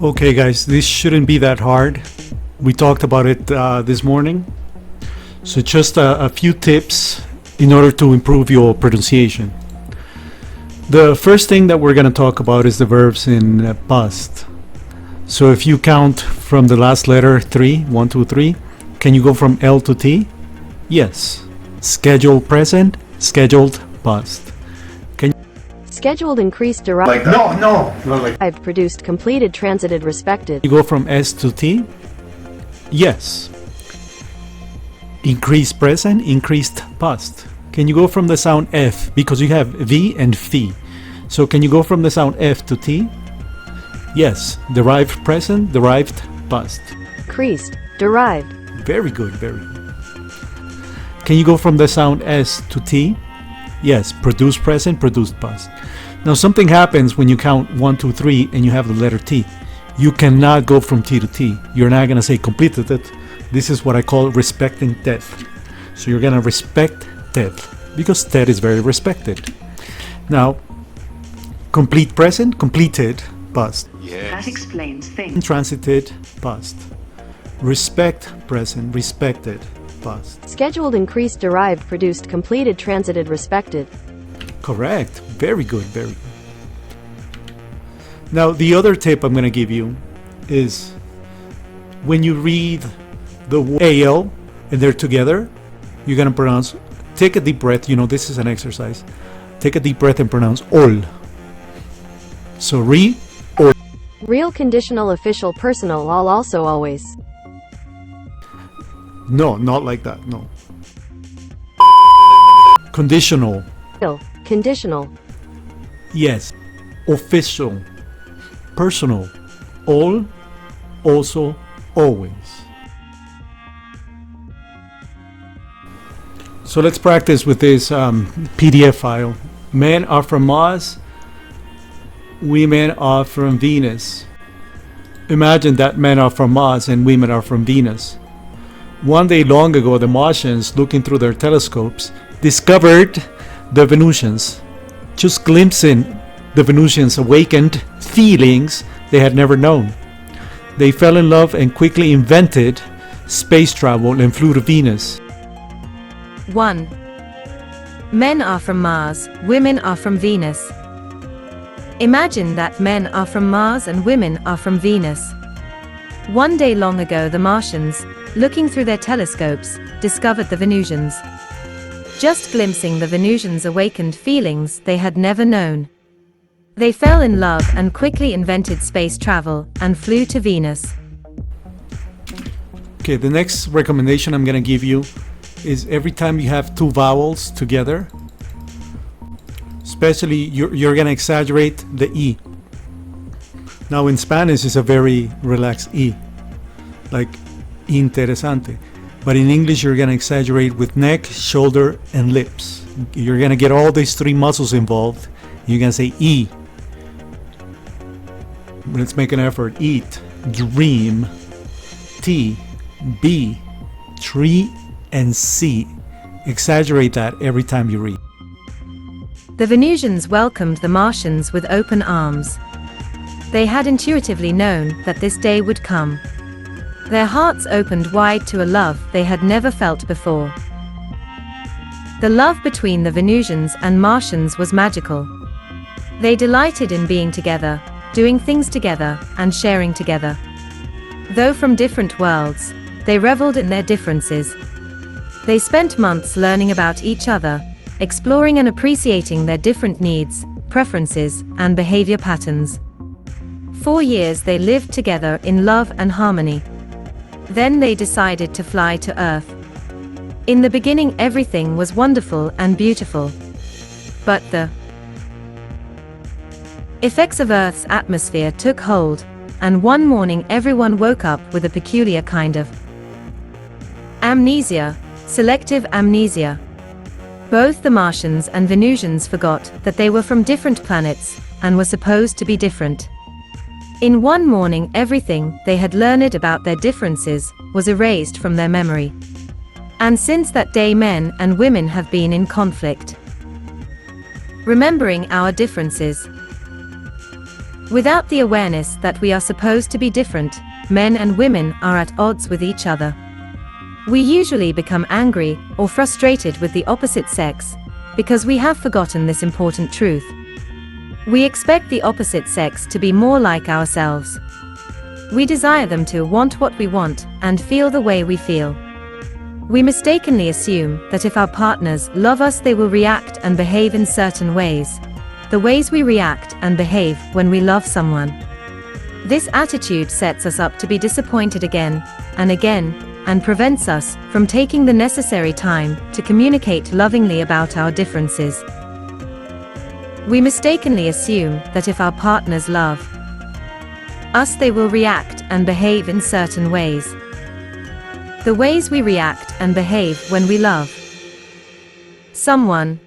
Okay, guys, this shouldn't be that hard. We talked about it this morning. So, just a few tips in order to improve your pronunciation. The first thing that we're going to talk about is the verbs in past. So, if you count from the last letter 3, 1, 2, 3, can you go from L to T? Yes. Scheduled present, scheduled past. Scheduled, increased, derived. Like that? No. Not like I've produced, completed, transited, respected. you go from S to T? Yes. Increased present, increased past. Can you go from the sound F? Because you have V and Phi. So can you go from the sound F to T? Yes. Derived present, derived past. Increased, derived. Very good, very good. Can you go from the sound S to T? Yes. Produced present, produced past. Now something happens when you count 1, 2, 3 and you have the letter T. You cannot go from T to T. You're not going to say completed it. This is what I call respecting Ted. So you're going to respect Ted because Ted is very respected. Now, complete present, completed past. That explains things. Transited past. Respect present, respected past. Scheduled, increased, derived, produced, completed, transited, respected. Correct. Very good, very good. Now, the other tip I'm going to give you is when you read the AL and they're together, you're going to pronounce, take a deep breath. You know, this is an exercise. Take a deep breath and pronounce all. So, Real, conditional, official, personal, all, also, always. No, not like that. No. Conditional. Real, conditional. Yes. Official. Personal. All. Also. Always. So let's practice with this PDF file. Men are from Mars. Women are from Venus. Imagine that men are from Mars and women are from Venus. One day long ago, the Martians, looking through their telescopes, discovered the Venusians. Just glimpsing the Venusians awakened feelings they had never known. They fell in love and quickly invented space travel and flew to Venus. 1. Men are from Mars, women are from Venus. Imagine that men are from Mars and women are from Venus. One day long ago, the Martians, looking through their telescopes, discovered the Venusians. Just glimpsing the Venusians awakened feelings they had never known. They fell in love and quickly invented space travel and flew to Venus. Okay, the next recommendation I'm going to give you is every time you have two vowels together, especially you're going to exaggerate the E. Now in Spanish it's a very relaxed E, like interesante. But in English you're going to exaggerate with neck, shoulder, and lips. You're going to get all these three muscles involved. You're going to say E. Let's make an effort. Eat, dream, T, B, tree, and C. Exaggerate that every time you read. The Venusians welcomed the Martians with open arms. They had intuitively known that this day would come. Their hearts opened wide to a love they had never felt before. The love between the Venusians and Martians was magical. They delighted in being together, doing things together, and sharing together. Though from different worlds, they reveled in their differences. They spent months learning about each other, exploring and appreciating their different needs, preferences, and behavior patterns. 4 years they lived together in love and harmony. Then they decided to fly to Earth. In the beginning, everything was wonderful and beautiful. But the effects of Earth's atmosphere took hold, and one morning everyone woke up with a peculiar kind of amnesia, selective amnesia. Both the Martians and Venusians forgot that they were from different planets and were supposed to be different. In one morning, everything they had learned about their differences was erased from their memory. And since that day, men and women have been in conflict. Remembering our differences. Without the awareness that we are supposed to be different, men and women are at odds with each other. We usually become angry or frustrated with the opposite sex because we have forgotten this important truth. We expect the opposite sex to be more like ourselves. We desire them to want what we want and feel the way we feel. We mistakenly assume that if our partners love us, they will react and behave in certain ways. The ways we react and behave when we love someone. This attitude sets us up to be disappointed again and prevents us from taking the necessary time to communicate lovingly about our differences. We mistakenly assume that if our partners love us, they will react and behave in certain ways. The ways we react and behave when we love someone